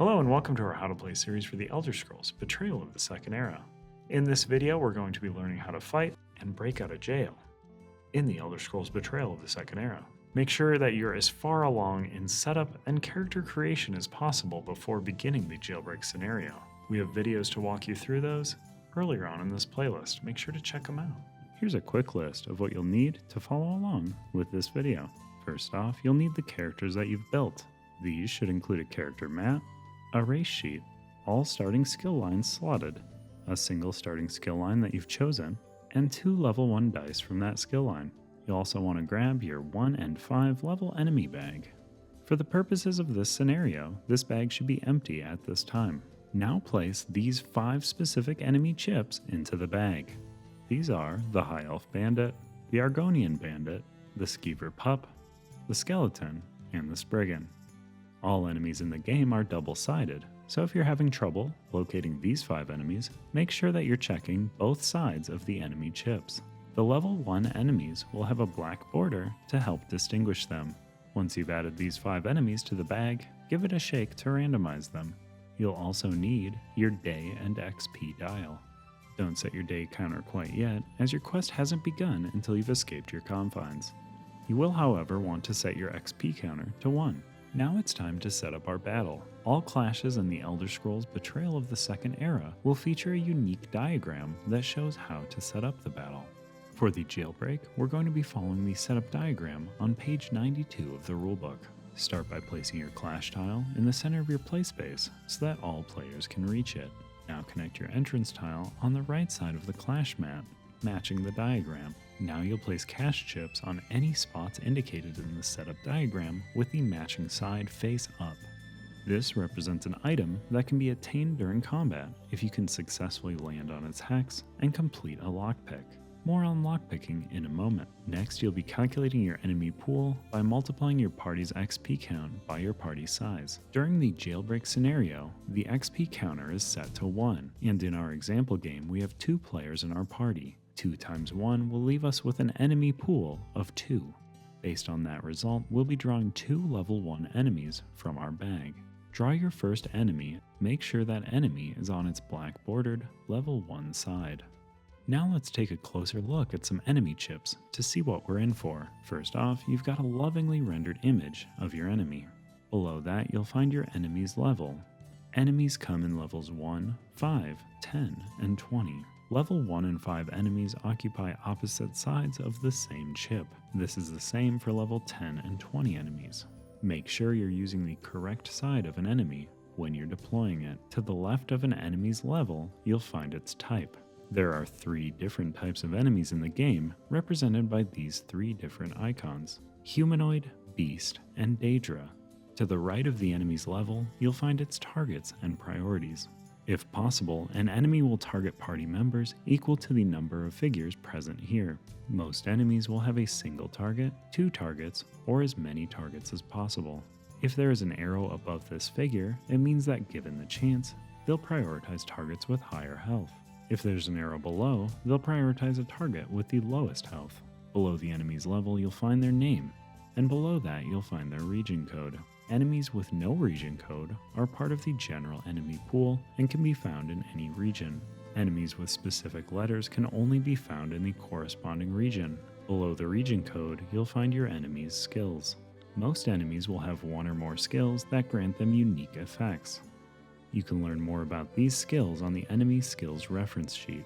Hello and welcome to our How to Play series for the Elder Scrolls Betrayal of the Second Era. In this video, we're going to be learning how to fight and break out of jail in the Elder Scrolls Betrayal of the Second Era. Make sure that you're as far along in setup and character creation as possible before beginning the jailbreak scenario. We have videos to walk you through those earlier on in this playlist. Make sure to check them out. Here's a quick list of what you'll need to follow along with this video. First off, you'll need the characters that you've built. These should include a character map, a race sheet, all starting skill lines slotted, a single starting skill line that you've chosen, and 2 level 1 dice from that skill line. You'll also want to grab your 1 and 5 level enemy bag. For the purposes of this scenario, this bag should be empty at this time. Now place these 5 specific enemy chips into the bag. These are the High Elf Bandit, the Argonian Bandit, the Skeever Pup, the Skeleton, and the Spriggan. All enemies in the game are double-sided, so if you're having trouble locating these 5 enemies, make sure that you're checking both sides of the enemy chips. The level 1 enemies will have a black border to help distinguish them. Once you've added these 5 enemies to the bag, give it a shake to randomize them. You'll also need your day and XP dial. Don't set your day counter quite yet, as your quest hasn't begun until you've escaped your confines. You will, however, want to set your XP counter to 1. Now it's time to set up our battle. All clashes in the Elder Scrolls Betrayal of the Second Era will feature a unique diagram that shows how to set up the battle. For the jailbreak, we're going to be following the setup diagram on page 92 of the rulebook. Start by placing your clash tile in the center of your play space so that all players can reach it. Now connect your entrance tile on the right side of the clash map, matching the diagram. Now you'll place cache chips on any spots indicated in the setup diagram with the matching side face up. This represents an item that can be attained during combat if you can successfully land on its hex and complete a lockpick. More on lockpicking in a moment. Next, you'll be calculating your enemy pool by multiplying your party's XP count by your party size. During the jailbreak scenario, the XP counter is set to 1, and in our example game we have 2 players in our party. 2 times 1 will leave us with an enemy pool of 2. Based on that result, we'll be drawing 2 level 1 enemies from our bag. Draw your first enemy, make sure that enemy is on its black bordered level 1 side. Now let's take a closer look at some enemy chips to see what we're in for. First off, you've got a lovingly rendered image of your enemy. Below that, you'll find your enemy's level. Enemies come in levels 1, 5, 10, and 20. Level 1 and 5 enemies occupy opposite sides of the same chip. This is the same for level 10 and 20 enemies. Make sure you're using the correct side of an enemy when you're deploying it. To the left of an enemy's level, you'll find its type. There are 3 different types of enemies in the game, represented by these 3 different icons: Humanoid, Beast, and Daedra. To the right of the enemy's level, you'll find its targets and priorities. If possible, an enemy will target party members equal to the number of figures present here. Most enemies will have a single target, 2 targets, or as many targets as possible. If there is an arrow above this figure, it means that given the chance, they'll prioritize targets with higher health. If there's an arrow below, they'll prioritize a target with the lowest health. Below the enemy's level, you'll find their name, and below that, you'll find their region code. Enemies with no region code are part of the general enemy pool and can be found in any region. Enemies with specific letters can only be found in the corresponding region. Below the region code, you'll find your enemy's skills. Most enemies will have 1 or more skills that grant them unique effects. You can learn more about these skills on the enemy skills reference sheet.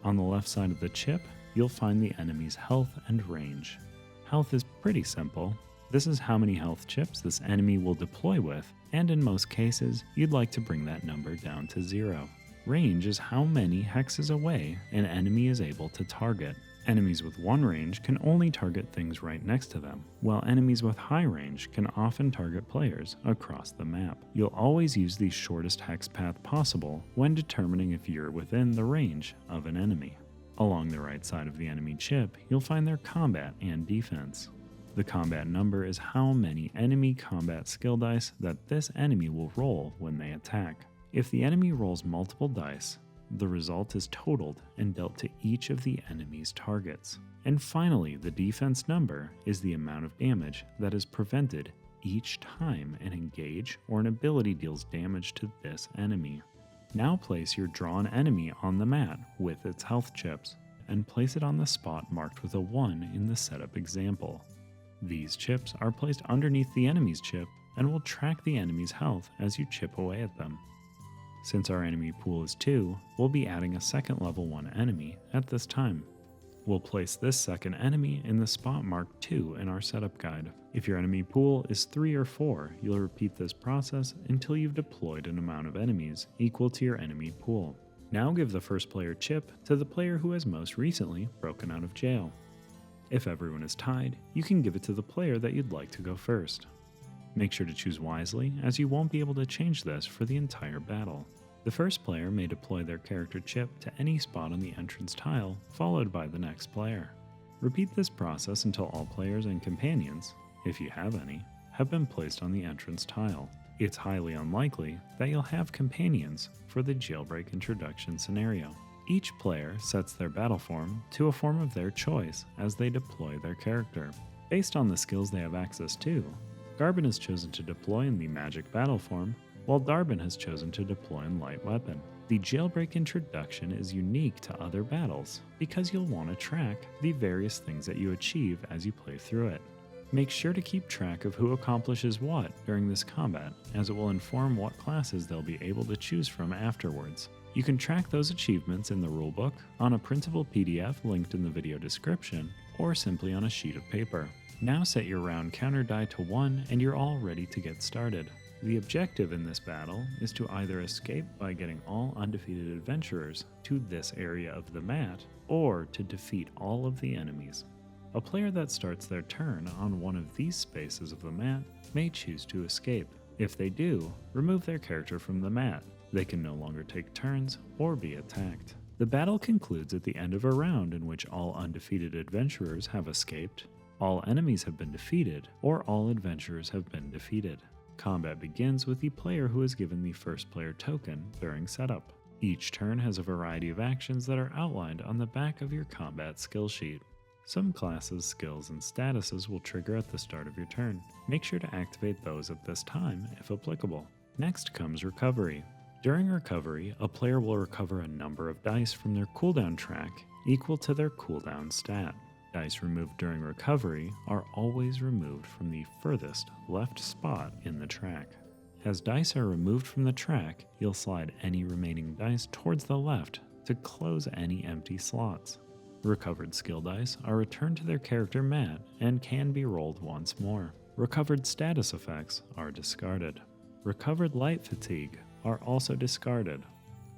On the left side of the chip, you'll find the enemy's health and range. Health is pretty simple. This is how many health chips this enemy will deploy with, and in most cases, you'd like to bring that number down to 0. Range is how many hexes away an enemy is able to target. Enemies with 1 range can only target things right next to them, while enemies with high range can often target players across the map. You'll always use the shortest hex path possible when determining if you're within the range of an enemy. Along the right side of the enemy chip, you'll find their combat and defense. The combat number is how many enemy combat skill dice that this enemy will roll when they attack. If the enemy rolls multiple dice, the result is totaled and dealt to each of the enemy's targets. And finally, the defense number is the amount of damage that is prevented each time an engage or an ability deals damage to this enemy. Now place your drawn enemy on the mat with its health chips, and place it on the spot marked with a 1 in the setup example. These chips are placed underneath the enemy's chip and will track the enemy's health as you chip away at them. Since our enemy pool is 2, we'll be adding a second level 1 enemy at this time. We'll place this second enemy in the spot marked 2 in our setup guide. If your enemy pool is 3 or 4, you'll repeat this process until you've deployed an amount of enemies equal to your enemy pool. Now give the first player chip to the player who has most recently broken out of jail. If everyone is tied, you can give it to the player that you'd like to go first. Make sure to choose wisely, as you won't be able to change this for the entire battle. The first player may deploy their character chip to any spot on the entrance tile, followed by the next player. Repeat this process until all players and companions, if you have any, have been placed on the entrance tile. It's highly unlikely that you'll have companions for the Jailbreak introduction scenario. Each player sets their battle form to a form of their choice as they deploy their character. Based on the skills they have access to, Garbin has chosen to deploy in the magic battle form, while Darbin has chosen to deploy in light weapon. The Jailbreak introduction is unique to other battles because you'll want to track the various things that you achieve as you play through it. Make sure to keep track of who accomplishes what during this combat, as it will inform what classes they'll be able to choose from afterwards. You can track those achievements in the rulebook, on a printable PDF linked in the video description, or simply on a sheet of paper. Now set your round counter die to 1 and you're all ready to get started. The objective in this battle is to either escape by getting all undefeated adventurers to this area of the mat, or to defeat all of the enemies. A player that starts their turn on one of these spaces of the mat may choose to escape. If they do, remove their character from the mat. They can no longer take turns or be attacked. The battle concludes at the end of a round in which all undefeated adventurers have escaped, all enemies have been defeated, or all adventurers have been defeated. Combat begins with the player who is given the first player token during setup. Each turn has a variety of actions that are outlined on the back of your combat skill sheet. Some classes, skills, and statuses will trigger at the start of your turn. Make sure to activate those at this time if applicable. Next comes recovery. During recovery, a player will recover a number of dice from their cooldown track equal to their cooldown stat. Dice removed during recovery are always removed from the furthest left spot in the track. As dice are removed from the track, you'll slide any remaining dice towards the left to close any empty slots. Recovered skill dice are returned to their character mat and can be rolled once more. Recovered status effects are discarded. Recovered light fatigue are also discarded.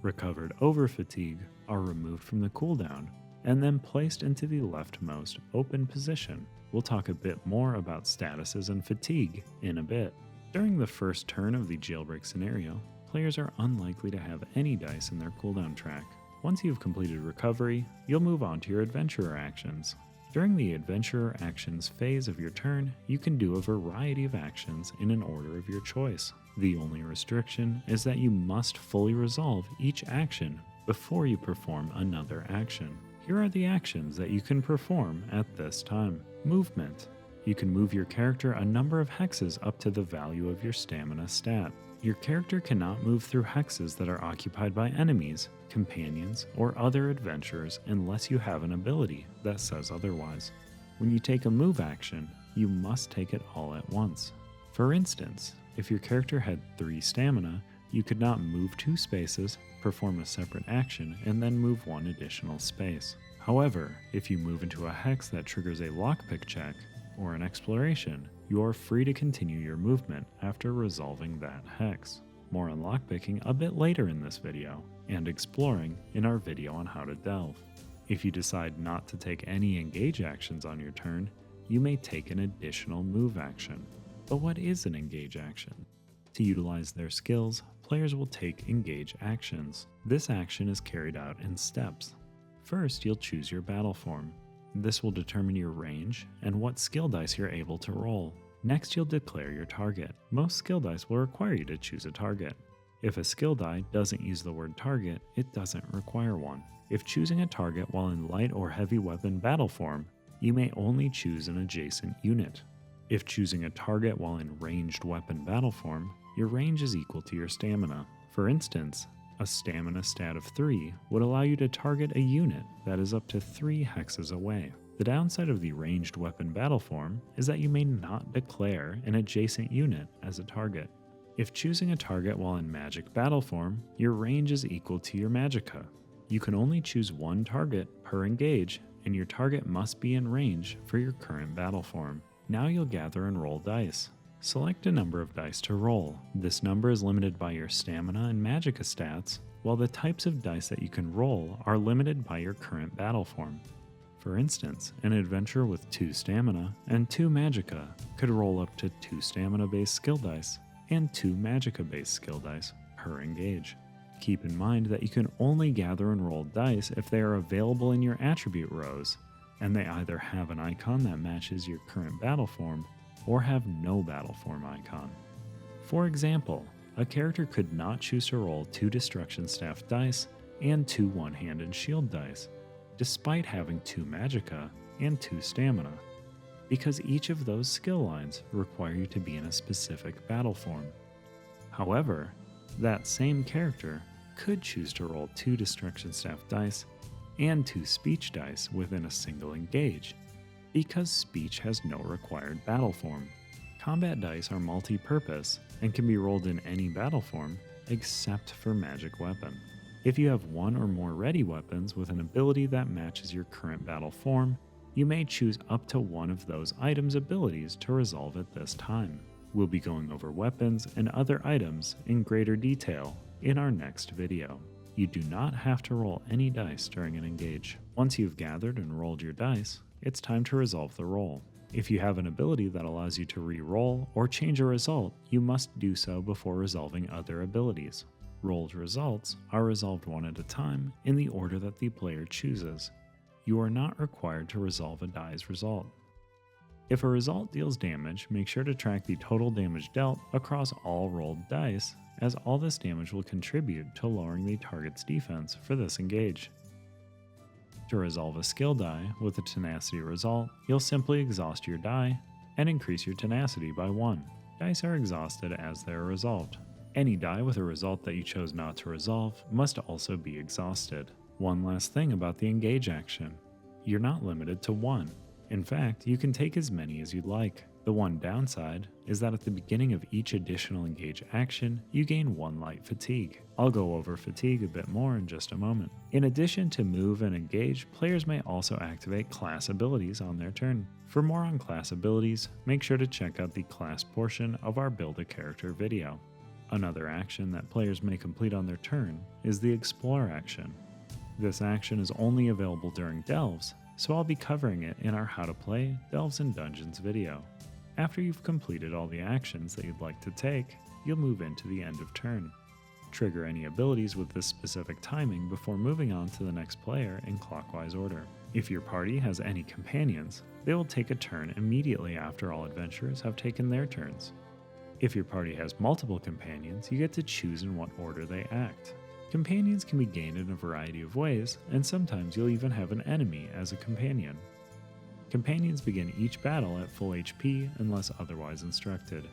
Recovered over fatigue are removed from the cooldown and then placed into the leftmost open position. We'll talk a bit more about statuses and fatigue in a bit. During the first turn of the Jailbreak scenario, players are unlikely to have any dice in their cooldown track. Once you've completed recovery, you'll move on to your adventurer actions. During the adventurer actions phase of your turn, you can do a variety of actions in an order of your choice. The only restriction is that you must fully resolve each action before you perform another action. Here are the actions that you can perform at this time. Movement. You can move your character a number of hexes up to the value of your stamina stat. Your character cannot move through hexes that are occupied by enemies, companions, or other adventurers unless you have an ability that says otherwise. When you take a move action, you must take it all at once. For instance, if your character had 3 stamina, you could not move 2 spaces, perform a separate action, and then move 1 additional space. However, if you move into a hex that triggers a lockpick check, or an exploration, you are free to continue your movement after resolving that hex. More on lockpicking a bit later in this video, and exploring in our video on how to delve. If you decide not to take any engage actions on your turn, you may take an additional move action. But what is an engage action? To utilize their skills, players will take engage actions. This action is carried out in steps. First, you'll choose your battle form. This will determine your range and what skill dice you're able to roll. Next, you'll declare your target. Most skill dice will require you to choose a target. If a skill die doesn't use the word target, it doesn't require one. If choosing a target while in light or heavy weapon battle form, you may only choose an adjacent unit. If choosing a target while in ranged weapon battle form, your range is equal to your stamina. For instance, a stamina stat of 3 would allow you to target a unit that is up to 3 hexes away. The downside of the ranged weapon battle form is that you may not declare an adjacent unit as a target. If choosing a target while in magic battle form, your range is equal to your magicka. You can only choose one target per engage, and your target must be in range for your current battle form. Now you'll gather and roll dice. Select a number of dice to roll. This number is limited by your stamina and magicka stats, while the types of dice that you can roll are limited by your current battle form. For instance, an adventurer with 2 stamina and 2 magicka could roll up to 2 stamina-based skill dice and 2 magicka-based skill dice per engage. Keep in mind that you can only gather and roll dice if they are available in your attribute rows, and they either have an icon that matches your current battle form or have no battle form icon. For example, a character could not choose to roll 2 destruction staff dice and 2 one-handed shield dice, despite having 2 magicka and 2 stamina, because each of those skill lines require you to be in a specific battle form. However, that same character could choose to roll 2 destruction staff dice and 2 speech dice within a single engage, because speech has no required battle form. Combat dice are multi-purpose and can be rolled in any battle form except for magic weapon. If you have 1 or more ready weapons with an ability that matches your current battle form, you may choose up to one of those items' abilities to resolve at this time. We'll be going over weapons and other items in greater detail in our next video. You do not have to roll any dice during an engage. Once you've gathered and rolled your dice, it's time to resolve the roll. If you have an ability that allows you to re-roll or change a result, you must do so before resolving other abilities. Rolled results are resolved one at a time in the order that the player chooses. You are not required to resolve a die's result. If a result deals damage, make sure to track the total damage dealt across all rolled dice, as all this damage will contribute to lowering the target's defense for this engage. To resolve a skill die with a tenacity result, you'll simply exhaust your die and increase your tenacity by 1. Dice are exhausted as they are resolved. Any die with a result that you chose not to resolve must also be exhausted. One last thing about the engage action. You're not limited to 1. In fact, you can take as many as you'd like. The one downside is that at the beginning of each additional engage action, you gain 1 light fatigue. I'll go over fatigue a bit more in just a moment. In addition to move and engage, players may also activate class abilities on their turn. For more on class abilities, make sure to check out the class portion of our Build a Character video. Another action that players may complete on their turn is the Explore action. This action is only available during delves, so I'll be covering it in our How to Play Delves and Dungeons video. After you've completed all the actions that you'd like to take, you'll move into the end of turn. Trigger any abilities with this specific timing before moving on to the next player in clockwise order. If your party has any companions, they will take a turn immediately after all adventurers have taken their turns. If your party has multiple companions, you get to choose in what order they act. Companions can be gained in a variety of ways, and sometimes you'll even have an enemy as a companion. Companions begin each battle at full HP unless otherwise instructed.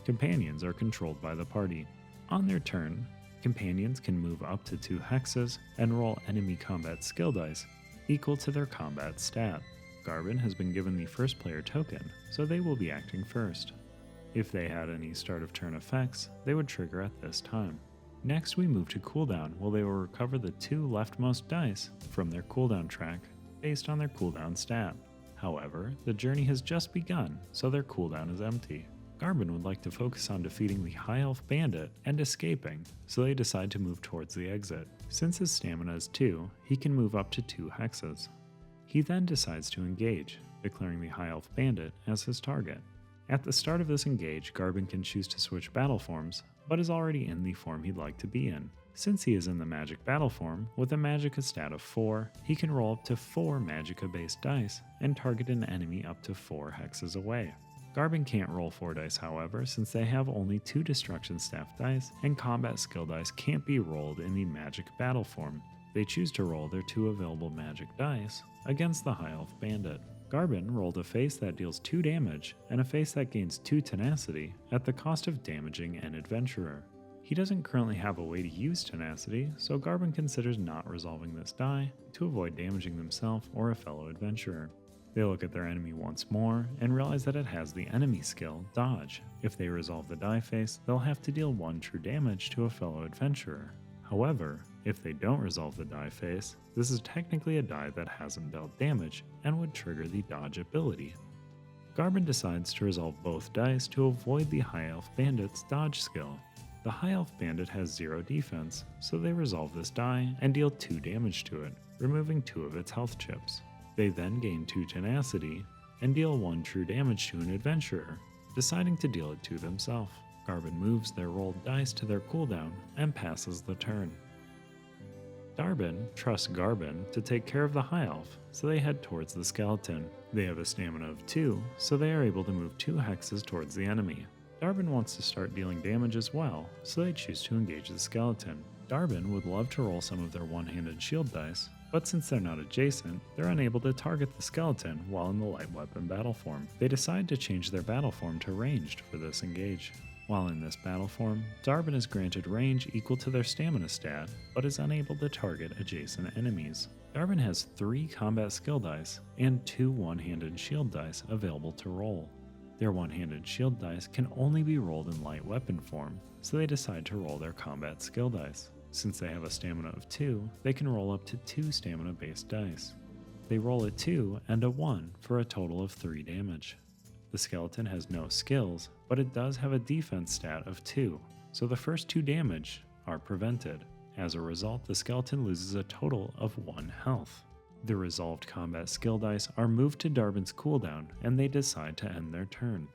Companions are controlled by the party. On their turn, companions can move up to 2 hexes and roll enemy combat skill dice equal to their combat stat. Garbin has been given the first player token, so they will be acting first. If they had any start of turn effects, they would trigger at this time. Next, we move to cooldown, where they will recover the 2 leftmost dice from their cooldown track based on their cooldown stat. However, the journey has just begun, so their cooldown is empty. Garbin would like to focus on defeating the High Elf Bandit and escaping, so they decide to move towards the exit. Since his stamina is 2, he can move up to 2 hexes. He then decides to engage, declaring the High Elf Bandit as his target. At the start of this engage, Garbin can choose to switch battle forms, but is already in the form he'd like to be in. Since he is in the magic battle form, with a magicka stat of 4, he can roll up to 4 magicka-based dice and target an enemy up to 4 hexes away. Garbin can't roll 4 dice, however, since they have only 2 destruction staff dice, and combat skill dice can't be rolled in the magic battle form. They choose to roll their 2 available magic dice against the High Elf Bandit. Garbin rolled a face that deals 2 damage and a face that gains 2 tenacity at the cost of damaging an adventurer. He doesn't currently have a way to use tenacity, so Garbin considers not resolving this die to avoid damaging themselves or a fellow adventurer. They look at their enemy once more and realize that it has the enemy skill, Dodge. If they resolve the die face, they'll have to deal 1 true damage to a fellow adventurer. However, if they don't resolve the die face, this is technically a die that hasn't dealt damage and would trigger the Dodge ability. Garbin decides to resolve both dice to avoid the High Elf Bandit's Dodge skill. The High Elf Bandit has 0 defense, so they resolve this die and deal 2 damage to it, removing 2 of its health chips. They then gain 2 tenacity and deal 1 true damage to an adventurer, deciding to deal it to themselves. Garbin moves their rolled dice to their cooldown and passes the turn. Darbin trusts Garbin to take care of the High Elf, so they head towards the skeleton. They have a stamina of 2, so they are able to move 2 hexes towards the enemy. Darbin wants to start dealing damage as well, so they choose to engage the skeleton. Darbin would love to roll some of their one-handed shield dice, but since they're not adjacent, they're unable to target the skeleton while in the light weapon battle form. They decide to change their battle form to ranged for this engage. While in this battle form, Darbin is granted range equal to their stamina stat, but is unable to target adjacent enemies. Darbin has 3 combat skill dice and 2 one-handed shield dice available to roll. Their one-handed shield dice can only be rolled in light weapon form, so they decide to roll their combat skill dice. Since they have a stamina of 2, they can roll up to 2 stamina-based dice. They roll a 2 and a 1 for a total of 3 damage. The skeleton has no skills, but it does have a defense stat of 2, so the first 2 damage are prevented. As a result, the skeleton loses a total of 1 health. The resolved combat skill dice are moved to Darbin's cooldown, and they decide to end their turn.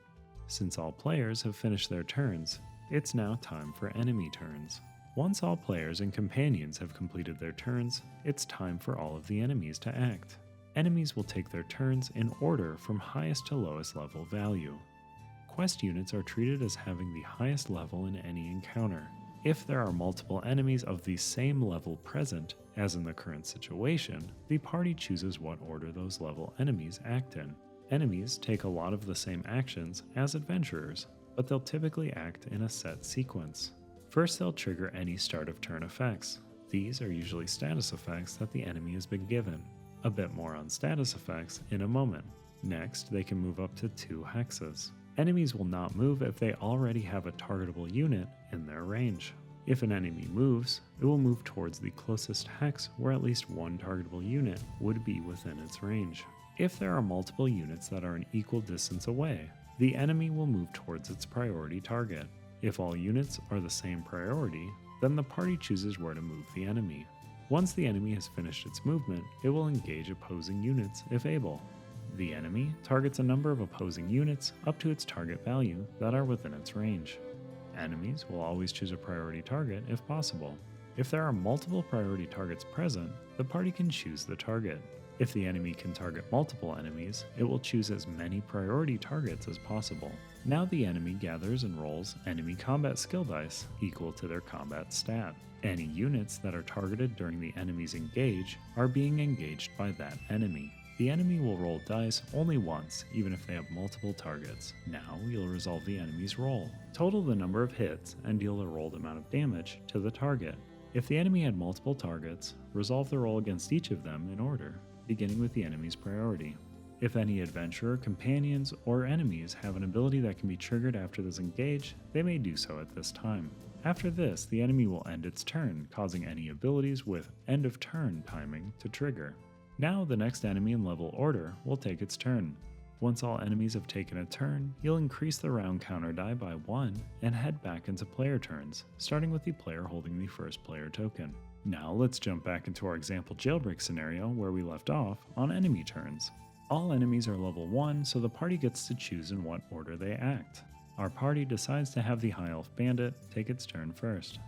Since all players have finished their turns, it's now time for enemy turns. Once all players and companions have completed their turns, it's time for all of the enemies to act. Enemies will take their turns in order from highest to lowest level value. Quest units are treated as having the highest level in any encounter. If there are multiple enemies of the same level present, as in the current situation, the party chooses what order those level enemies act in. Enemies take a lot of the same actions as adventurers, but they'll typically act in a set sequence. First, they'll trigger any start of turn effects. These are usually status effects that the enemy has been given. A bit more on status effects in a moment. Next, they can move up to 2 hexes. Enemies will not move if they already have a targetable unit in their range. If an enemy moves, it will move towards the closest hex where at least 1 targetable unit would be within its range. If there are multiple units that are an equal distance away, the enemy will move towards its priority target. If all units are the same priority, then the party chooses where to move the enemy. Once the enemy has finished its movement, it will engage opposing units if able. The enemy targets a number of opposing units up to its target value that are within its range. Enemies will always choose a priority target if possible. If there are multiple priority targets present, the party can choose the target. If the enemy can target multiple enemies, it will choose as many priority targets as possible. Now the enemy gathers and rolls enemy combat skill dice equal to their combat stat. Any units that are targeted during the enemy's engage are being engaged by that enemy. The enemy will roll dice only once, even if they have multiple targets. Now you'll resolve the enemy's roll. Total the number of hits and deal the rolled amount of damage to the target. If the enemy had multiple targets, resolve the roll against each of them in order, beginning with the enemy's priority. If any adventurer, companions, or enemies have an ability that can be triggered after this engage, they may do so at this time. After this, the enemy will end its turn, causing any abilities with end of turn timing to trigger. Now the next enemy in level order will take its turn. Once all enemies have taken a turn, you'll increase the round counter die by 1 and head back into player turns, starting with the player holding the first player token. Now let's jump back into our example jailbreak scenario where we left off on enemy turns. All enemies are level 1, so the party gets to choose in what order they act. Our party decides to have the High Elf Bandit take its turn first.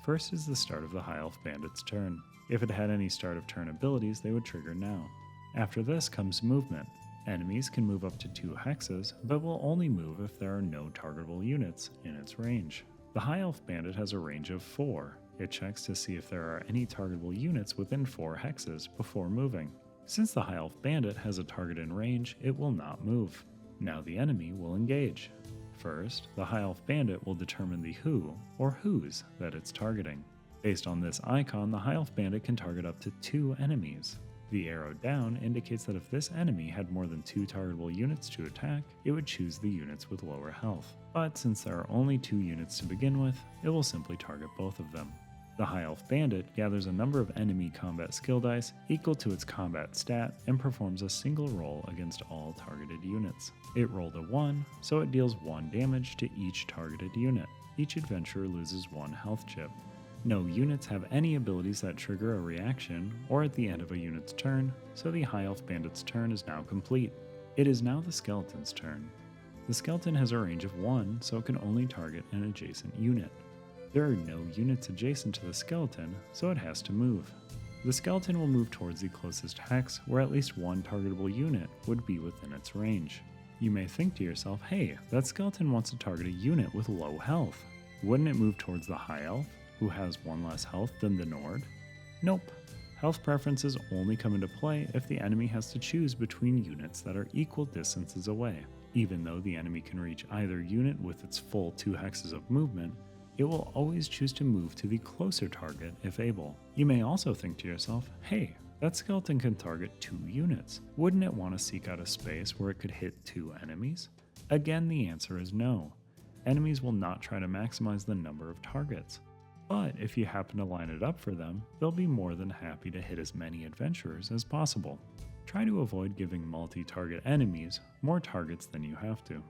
First is the start of the High Elf Bandit's turn. If it had any start of turn abilities, they would trigger now. After this comes movement. Enemies can move up to 2 hexes, but will only move if there are no targetable units in its range. The High Elf Bandit has a range of 4. It checks to see if there are any targetable units within 4 hexes before moving. Since the High Elf Bandit has a target in range, it will not move. Now the enemy will engage. First, the High Elf Bandit will determine the who or whos that it's targeting. Based on this icon, the High Elf Bandit can target up to 2 enemies. The arrow down indicates that if this enemy had more than 2 targetable units to attack, it would choose the units with lower health. But since there are only 2 units to begin with, it will simply target both of them. The High Elf Bandit gathers a number of enemy combat skill dice equal to its combat stat and performs a single roll against all targeted units. It rolled a 1, so it deals 1 damage to each targeted unit. Each adventurer loses 1 health chip. No units have any abilities that trigger a reaction or at the end of a unit's turn, so the High Elf Bandit's turn is now complete. It is now the Skeleton's turn. The Skeleton has a range of 1, so it can only target an adjacent unit. There are no units adjacent to the Skeleton, so it has to move. The Skeleton will move towards the closest hex where at least 1 targetable unit would be within its range. You may think to yourself, hey, that Skeleton wants to target a unit with low health. Wouldn't it move towards the High Elf, who has 1 less health than the Nord? Nope. Health preferences only come into play if the enemy has to choose between units that are equal distances away. Even though the enemy can reach either unit with its full 2 hexes of movement, it will always choose to move to the closer target if able. You may also think to yourself, hey, that Skeleton can target 2 units. Wouldn't it want to seek out a space where it could hit 2 enemies? Again, the answer is no. Enemies will not try to maximize the number of targets. But if you happen to line it up for them, they'll be more than happy to hit as many adventurers as possible. Try to avoid giving multi-target enemies more targets than you have to.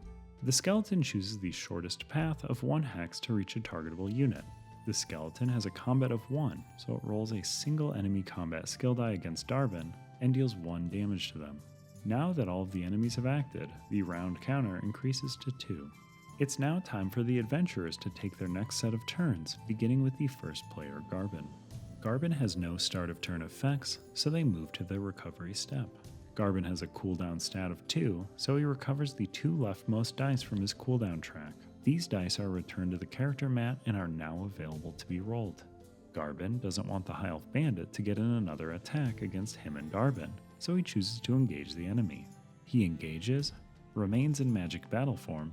The Skeleton chooses the shortest path of 1 hex to reach a targetable unit. The Skeleton has a combat of 1, so it rolls a single enemy combat skill die against Darbin and deals 1 damage to them. Now that all of the enemies have acted, the round counter increases to 2. It's now time for the adventurers to take their next set of turns, beginning with the first player, Garbin. Garbin has no start of turn effects, so they move to their recovery step. Garbin has a cooldown stat of 2, so he recovers the 2 leftmost dice from his cooldown track. These dice are returned to the character mat and are now available to be rolled. Garbin doesn't want the High Elf Bandit to get in another attack against him and Darbin, so he chooses to engage the enemy. He engages, remains in magic battle form,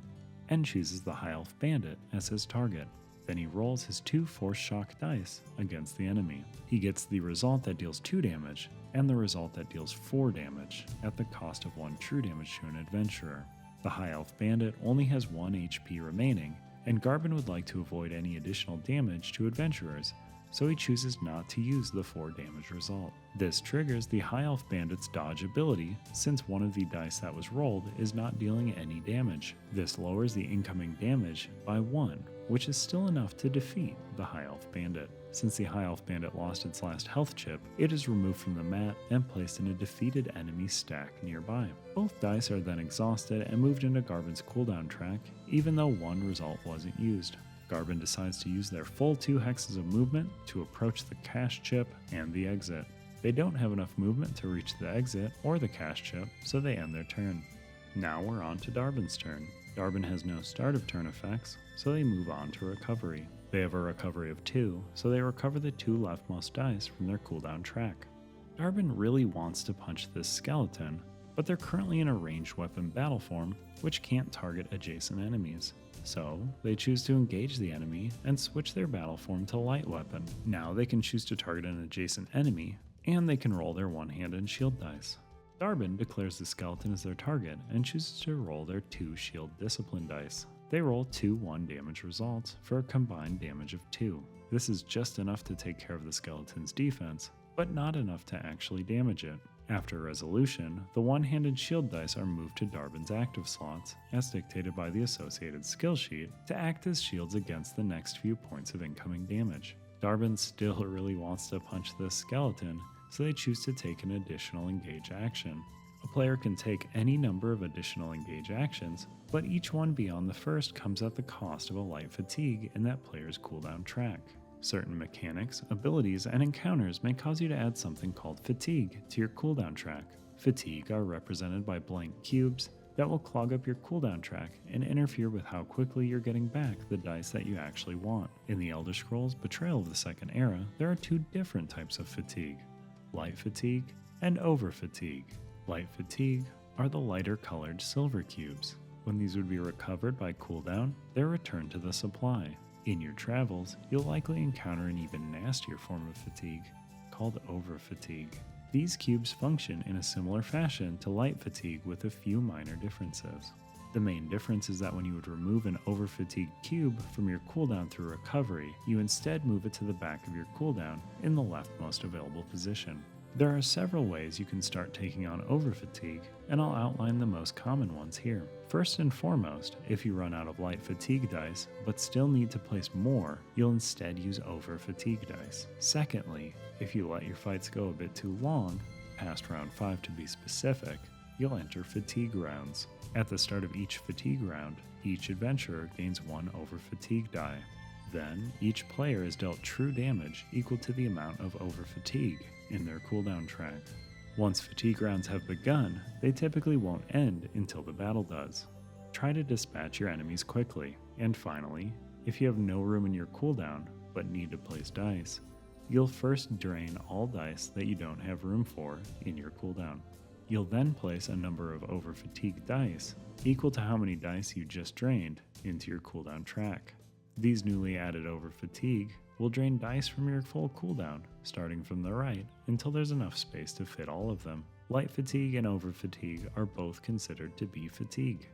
and chooses the High Elf Bandit as his target. Then he rolls his 2 Force Shock dice against the enemy. He gets the result that deals 2 damage, and the result that deals 4 damage, at the cost of 1 true damage to an adventurer. The High Elf Bandit only has 1 HP remaining, and Garbin would like to avoid any additional damage to adventurers, so he chooses not to use the 4 damage result. This triggers the High Elf Bandit's dodge ability, since one of the dice that was rolled is not dealing any damage. This lowers the incoming damage by 1, which is still enough to defeat the High Elf Bandit. Since the High Elf Bandit lost its last health chip, it is removed from the mat and placed in a defeated enemy stack nearby. Both dice are then exhausted and moved into Garbin's cooldown track, even though 1 result wasn't used. Garbin decides to use their full 2 hexes of movement to approach the cash chip and the exit. They don't have enough movement to reach the exit or the cash chip, so they end their turn. Now we're on to Darbin's turn. Darbin has no start of turn effects, so they move on to recovery. They have a recovery of 2, so they recover the 2 leftmost dice from their cooldown track. Darbin really wants to punch this Skeleton, but they're currently in a ranged weapon battle form, which can't target adjacent enemies. So, they choose to engage the enemy and switch their battle form to light weapon. Now they can choose to target an adjacent enemy, and they can roll their 1-hand and shield dice. Darbin declares the Skeleton as their target and chooses to roll their 2 shield discipline dice. They roll 2 1 damage results for a combined damage of 2. This is just enough to take care of the Skeleton's defense, but not enough to actually damage it. After resolution, the 1-handed shield dice are moved to Darbin's active slots, as dictated by the associated skill sheet, to act as shields against the next few points of incoming damage. Darbin still really wants to punch this Skeleton, so they choose to take an additional engage action. A player can take any number of additional engage actions, but each one beyond the first comes at the cost of a light fatigue in that player's cooldown track. Certain mechanics, abilities, and encounters may cause you to add something called fatigue to your cooldown track. Fatigue are represented by blank cubes that will clog up your cooldown track and interfere with how quickly you're getting back the dice that you actually want. In the Elder Scrolls Betrayal of the Second Era, there are 2 different types of fatigue: light fatigue and over fatigue. Light fatigue are the lighter colored silver cubes. When these would be recovered by cooldown, they're returned to the supply. In your travels, you'll likely encounter an even nastier form of fatigue, called over fatigue. These cubes function in a similar fashion to light fatigue with a few minor differences. The main difference is that when you would remove an over fatigue cube from your cooldown through recovery, you instead move it to the back of your cooldown in the leftmost available position. There are several ways you can start taking on over fatigue, and I'll outline the most common ones here. First and foremost, if you run out of light fatigue dice but still need to place more, you'll instead use over fatigue dice. Secondly, if you let your fights go a bit too long, past round 5 to be specific, you'll enter fatigue rounds. At the start of each fatigue round, each adventurer gains 1 over fatigue die. Then, each player is dealt true damage equal to the amount of over fatigue in their cooldown track. Once fatigue rounds have begun, they typically won't end until the battle does. Try to dispatch your enemies quickly. And finally, if you have no room in your cooldown but need to place dice, you'll first drain all dice that you don't have room for in your cooldown. You'll then place a number of over fatigue dice equal to how many dice you just drained into your cooldown track. These newly added over fatigue will drain dice from your full cooldown, starting from the right, until there's enough space to fit all of them. Light fatigue and over fatigue are both considered to be fatigue.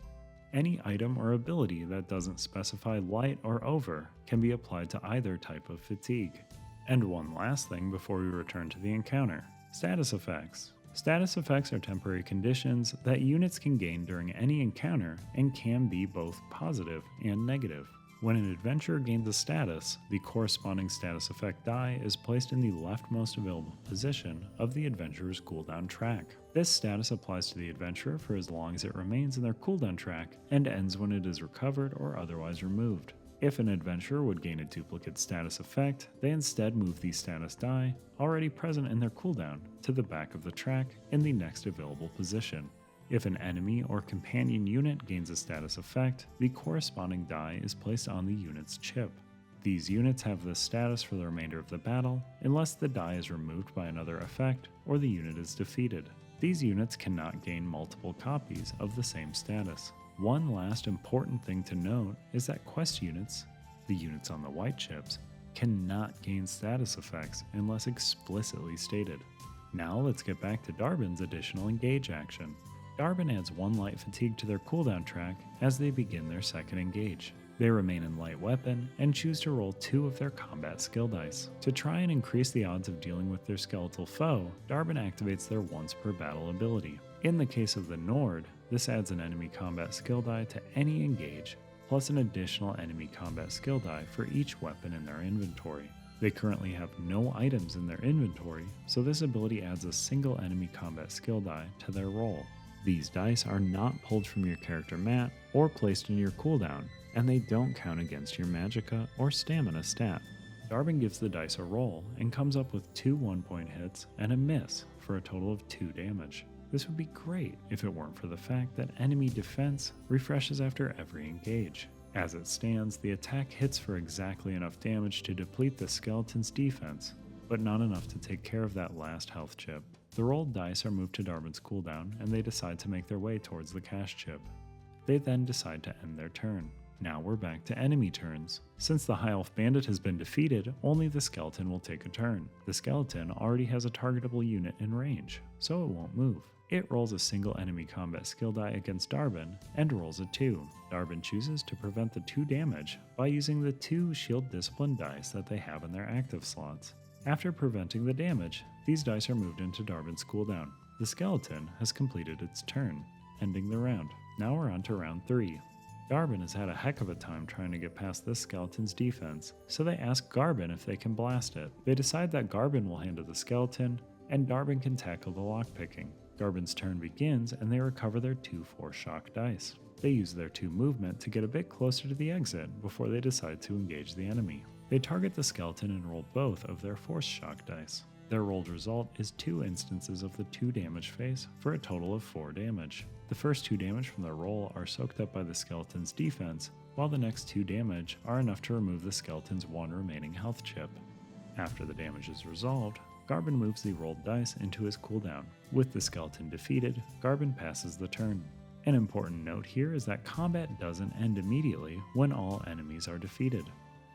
Any item or ability that doesn't specify light or over can be applied to either type of fatigue. And one last thing before we return to the encounter: status effects. Status effects are temporary conditions that units can gain during any encounter and can be both positive and negative. When an adventurer gains a status, the corresponding status effect die is placed in the leftmost available position of the adventurer's cooldown track. This status applies to the adventurer for as long as it remains in their cooldown track and ends when it is recovered or otherwise removed. If an adventurer would gain a duplicate status effect, they instead move the status die, already present in their cooldown, to the back of the track in the next available position. If an enemy or companion unit gains a status effect, the corresponding die is placed on the unit's chip. These units have this status for the remainder of the battle, unless the die is removed by another effect or the unit is defeated. These units cannot gain multiple copies of the same status. One last important thing to note is that quest units, the units on the white chips, cannot gain status effects unless explicitly stated. Now let's get back to Darbin's additional engage action. Darbin adds 1 light fatigue to their cooldown track as they begin their second engage. They remain in light weapon and choose to roll 2 of their combat skill dice. To try and increase the odds of dealing with their skeletal foe, Darbin activates their once per battle ability. In the case of the Nord, this adds an enemy combat skill die to any engage, plus an additional enemy combat skill die for each weapon in their inventory. They currently have no items in their inventory, so this ability adds a single enemy combat skill die to their roll. These dice are not pulled from your character mat or placed in your cooldown, and they don't count against your magicka or stamina stat. Darbin gives the dice a roll and comes up with 2 1-point hits and a miss for a total of 2 damage. This would be great if it weren't for the fact that enemy defense refreshes after every engage. As it stands, the attack hits for exactly enough damage to deplete the skeleton's defense, but not enough to take care of that last health chip. The rolled dice are moved to Darbin's cooldown, and they decide to make their way towards the cash chip. They then decide to end their turn. Now we're back to enemy turns. Since the High Elf Bandit has been defeated, only the skeleton will take a turn. The skeleton already has a targetable unit in range, so it won't move. It rolls a single enemy combat skill die against Darbin and rolls a 2. Darbin chooses to prevent the 2 damage by using the 2 shield discipline dice that they have in their active slots. After preventing the damage, these dice are moved into Darbin's cooldown. The skeleton has completed its turn, ending the round. Now we're on to round 3. Darbin has had a heck of a time trying to get past this skeleton's defense, so they ask Garbin if they can blast it. They decide that Garbin will handle the skeleton, and Darbin can tackle the lockpicking. Garbin's turn begins and they recover their 2 force shock dice. They use their 2 movement to get a bit closer to the exit before they decide to engage the enemy. They target the skeleton and roll both of their force shock dice. Their rolled result is 2 instances of the 2 damage phase for a total of 4 damage. The first 2 damage from their roll are soaked up by the skeleton's defense, while the next 2 damage are enough to remove the skeleton's 1 remaining health chip. After the damage is resolved, Garbin moves the rolled dice into his cooldown. With the skeleton defeated, Garbin passes the turn. An important note here is that combat doesn't end immediately when all enemies are defeated.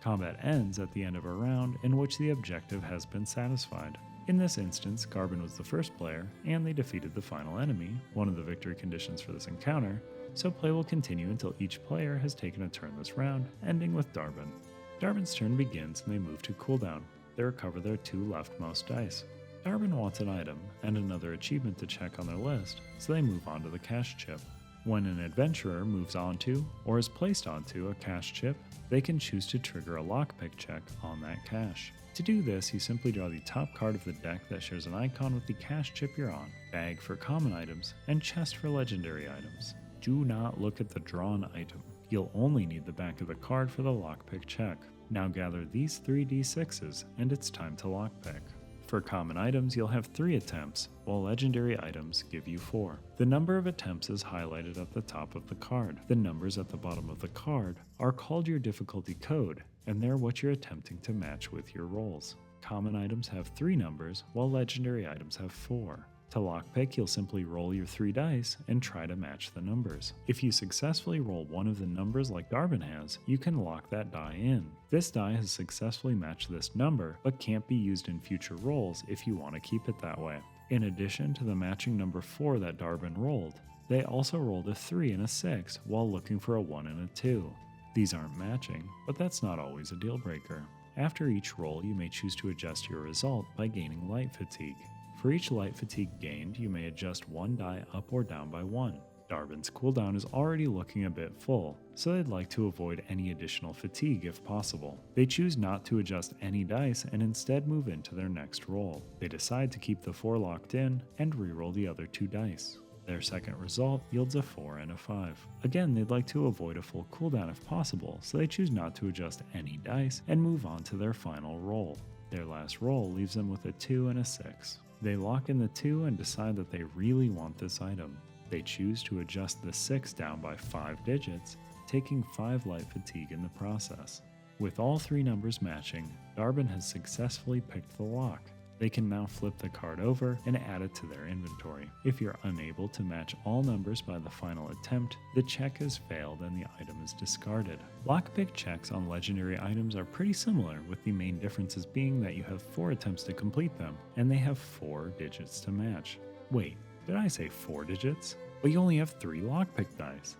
Combat ends at the end of a round in which the objective has been satisfied. In this instance, Garbin was the first player, and they defeated the final enemy, one of the victory conditions for this encounter, so play will continue until each player has taken a turn this round, ending with Darbin. Darbin's turn begins and they move to cooldown. They recover their 2 leftmost dice. Darbin wants an item and another achievement to check on their list, so they move on to the cash chip. When an adventurer moves onto, or is placed onto, a cash chip, they can choose to trigger a lockpick check on that cache. To do this, you simply draw the top card of the deck that shares an icon with the cash chip you're on, bag for common items, and chest for legendary items. Do not look at the drawn item. You'll only need the back of the card for the lockpick check. Now gather these 3 d6s, and it's time to lockpick. For common items, you'll have 3 attempts, while legendary items give you 4. The number of attempts is highlighted at the top of the card. The numbers at the bottom of the card are called your difficulty code, and they're what you're attempting to match with your rolls. Common items have 3 numbers, while legendary items have 4. To lockpick, you'll simply roll your 3 dice and try to match the numbers. If you successfully roll one of the numbers like Darbin has, you can lock that die in. This die has successfully matched this number, but can't be used in future rolls if you want to keep it that way. In addition to the matching number 4 that Darbin rolled, they also rolled a 3 and a 6 while looking for a 1 and a 2. These aren't matching, but that's not always a deal breaker. After each roll, you may choose to adjust your result by gaining light fatigue. For each light fatigue gained, you may adjust one die up or down by 1. Darbin's cooldown is already looking a bit full, so they'd like to avoid any additional fatigue if possible. They choose not to adjust any dice and instead move into their next roll. They decide to keep the 4 locked in and reroll the other 2 dice. Their second result yields a 4 and a 5. Again, they'd like to avoid a full cooldown if possible, so they choose not to adjust any dice and move on to their final roll. Their last roll leaves them with a 2 and a 6. They lock in the 2 and decide that they really want this item. They choose to adjust the 6 down by 5 digits, taking 5 light fatigue in the process. With all 3 numbers matching, Darbin has successfully picked the lock. They can now flip the card over and add it to their inventory. If you're unable to match all numbers by the final attempt, the check has failed and the item is discarded. Lockpick checks on legendary items are pretty similar, with the main differences being that you have 4 attempts to complete them, and they have 4 digits to match. Wait, did I say 4 digits? But you only have 3 lockpick dice.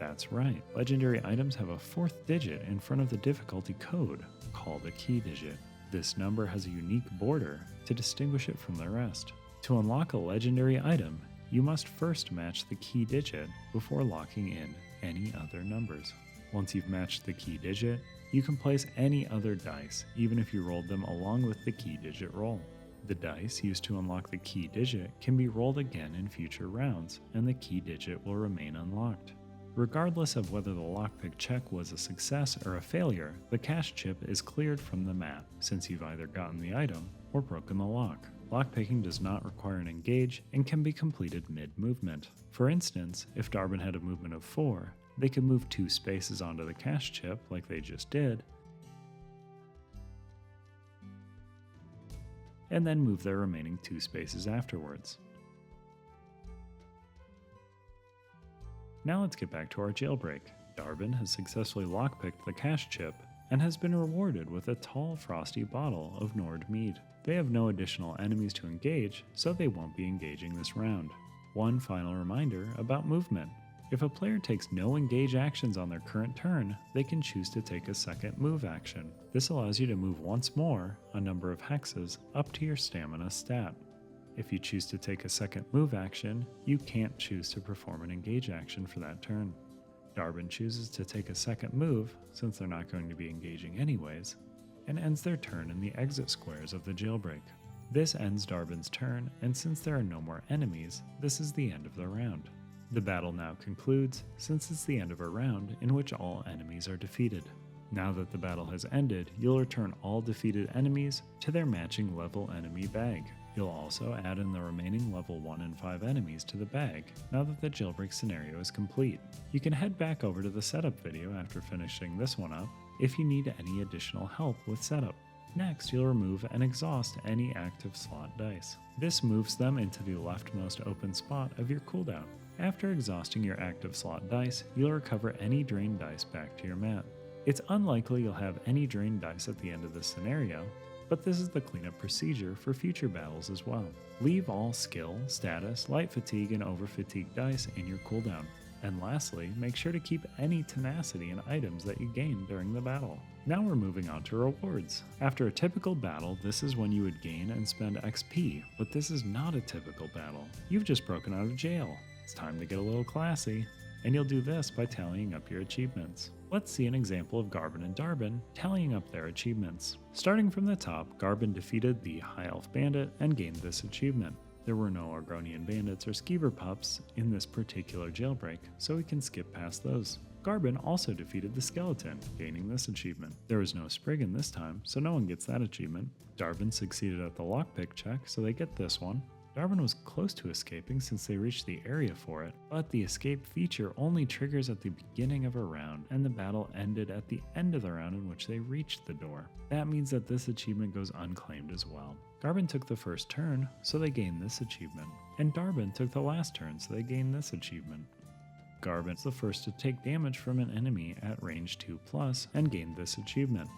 That's right, legendary items have a 4th digit in front of the difficulty code, called a key digit. This number has a unique border to distinguish it from the rest. To unlock a legendary item, you must first match the key digit before locking in any other numbers. Once you've matched the key digit, you can place any other dice, even if you rolled them along with the key digit roll. The dice used to unlock the key digit can be rolled again in future rounds, and the key digit will remain unlocked. Regardless of whether the lockpick check was a success or a failure, the cash chip is cleared from the map, since you've either gotten the item or broken the lock. Lockpicking does not require an engage and can be completed mid-movement. For instance, if Darbin had a movement of 4, they could move 2 spaces onto the cash chip like they just did, and then move their remaining 2 spaces afterwards. Now let's get back to our jailbreak. Darbin has successfully lockpicked the cash chip and has been rewarded with a tall, frosty bottle of Nord mead. They have no additional enemies to engage, so they won't be engaging this round. One final reminder about movement. If a player takes no engage actions on their current turn, they can choose to take a second move action. This allows you to move once more, a number of hexes, up to your stamina stat. If you choose to take a second move action, you can't choose to perform an engage action for that turn. Darbin chooses to take a second move, since they're not going to be engaging anyways, and ends their turn in the exit squares of the jailbreak. This ends Darbin's turn, and since there are no more enemies, this is the end of the round. The battle now concludes, since it's the end of a round in which all enemies are defeated. Now that the battle has ended, you'll return all defeated enemies to their matching level enemy bag. You'll also add in the remaining level 1 and 5 enemies to the bag now that the jailbreak scenario is complete. You can head back over to the setup video after finishing this one up if you need any additional help with setup. Next, you'll remove and exhaust any active slot dice. This moves them into the leftmost open spot of your cooldown. After exhausting your active slot dice, you'll recover any drained dice back to your mat. It's unlikely you'll have any drained dice at the end of this scenario, but this is the cleanup procedure for future battles as well. Leave all skill, status, light fatigue, and over fatigue dice in your cooldown. And lastly, make sure to keep any tenacity and items that you gain during the battle. Now we're moving on to rewards. After a typical battle, this is when you would gain and spend XP, but this is not a typical battle. You've just broken out of jail. It's time to get a little classy, and you'll do this by tallying up your achievements. Let's see an example of Garbin and Darbin tallying up their achievements. Starting from the top, Garbin defeated the High Elf Bandit and gained this achievement. There were no Argonian bandits or skeever pups in this particular jailbreak, so we can skip past those. Garbin also defeated the skeleton, gaining this achievement. There was no Spriggan this time, so no one gets that achievement. Darbin succeeded at the lockpick check, so they get this one. Darbin was close to escaping since they reached the area for it, but the escape feature only triggers at the beginning of a round, and the battle ended at the end of the round in which they reached the door. That means that this achievement goes unclaimed as well. Garbin took the first turn, so they gained this achievement, and Darbin took the last turn, so they gained this achievement. Garbin was the first to take damage from an enemy at range 2+, and gained this achievement.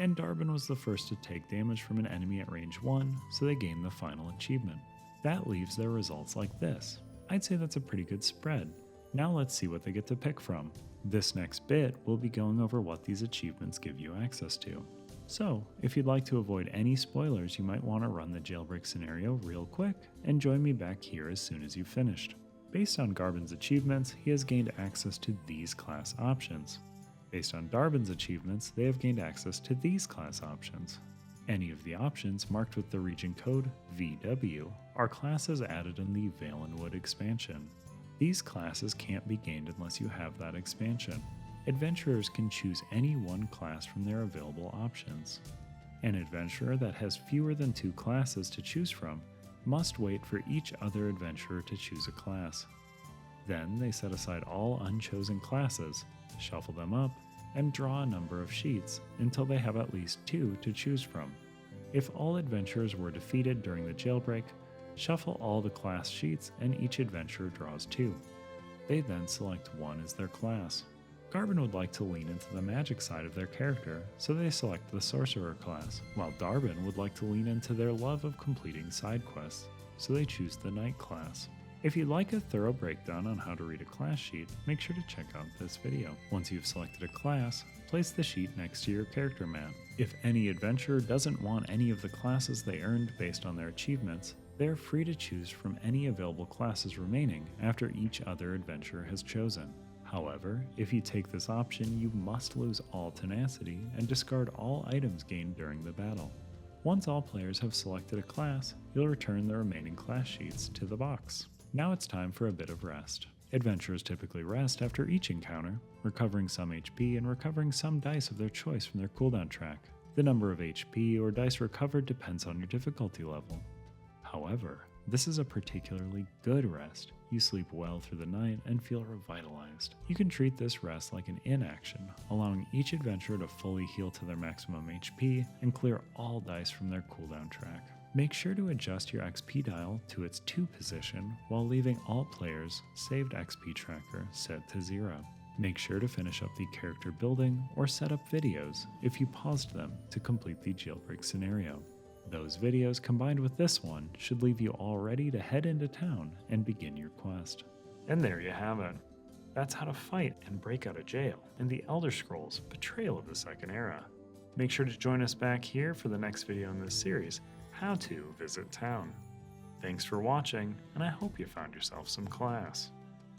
And Darbin was the first to take damage from an enemy at range 1, so they gained the final achievement. That leaves their results like this. I'd say that's a pretty good spread. Now let's see what they get to pick from. This next bit will be going over what these achievements give you access to. So, if you'd like to avoid any spoilers, you might want to run the jailbreak scenario real quick, and join me back here as soon as you've finished. Based on Garbin's achievements, he has gained access to these class options. Based on Darbin's achievements, they have gained access to these class options. Any of the options marked with the region code VW are classes added in the Valenwood expansion. These classes can't be gained unless you have that expansion. Adventurers can choose any one class from their available options. An adventurer that has fewer than 2 classes to choose from must wait for each other adventurer to choose a class. Then they set aside all unchosen classes, shuffle them up, and draw a number of sheets until they have at least 2 to choose from. If all adventurers were defeated during the jailbreak, shuffle all the class sheets and each adventurer draws 2. They then select one as their class. Garbin would like to lean into the magic side of their character, so they select the sorcerer class, while Darbin would like to lean into their love of completing side quests, so they choose the knight class. If you'd like a thorough breakdown on how to read a class sheet, make sure to check out this video. Once you've selected a class, place the sheet next to your character map. If any adventurer doesn't want any of the classes they earned based on their achievements, they are free to choose from any available classes remaining after each other adventurer has chosen. However, if you take this option, you must lose all tenacity and discard all items gained during the battle. Once all players have selected a class, you'll return the remaining class sheets to the box. Now it's time for a bit of rest. Adventurers typically rest after each encounter, recovering some HP and recovering some dice of their choice from their cooldown track. The number of HP or dice recovered depends on your difficulty level. However, this is a particularly good rest. You sleep well through the night and feel revitalized. You can treat this rest like an inaction, allowing each adventurer to fully heal to their maximum HP and clear all dice from their cooldown track. Make sure to adjust your XP dial to its 2 position while leaving all players' saved XP tracker set to 0. Make sure to finish up the character building or set up videos if you paused them to complete the jailbreak scenario. Those videos combined with this one should leave you all ready to head into town and begin your quest. And there you have it. That's how to fight and break out of jail in the Elder Scrolls Betrayal of the Second Era. Make sure to join us back here for the next video in this series, How to Visit Town. Thanks for watching, and I hope you found yourself some class.